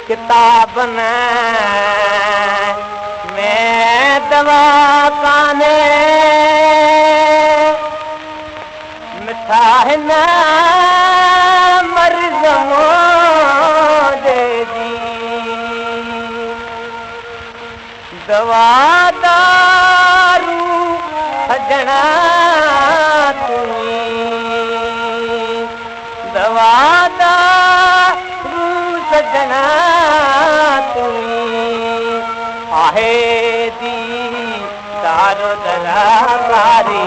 किताबन में दवा काने मिठा हिन मर्ज़ दे दी दवा दारू सजना दवा दारू सजना आहे दी तारो दरारी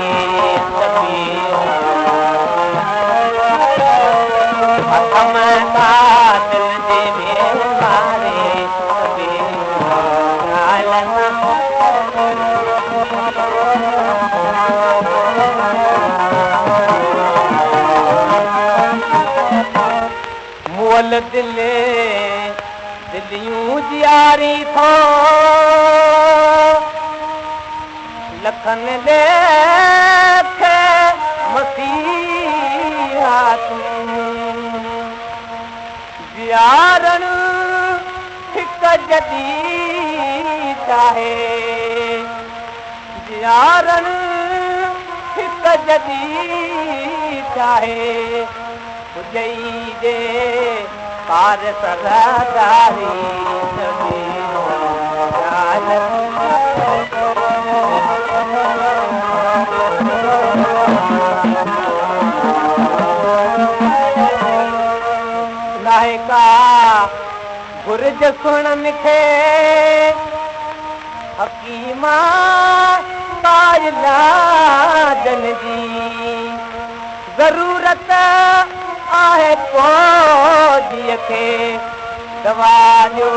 मुअल दिलियूं जियारी थो लखन लेख मसीहा जियारण हिक जदी चाहे जियारण हिक जदी चाहे पुजई दे पार सदादारी नायका गुरज सुन खे हकीमा ताजन जी ज़रूरत आहे पोइ खे दवा ॾियो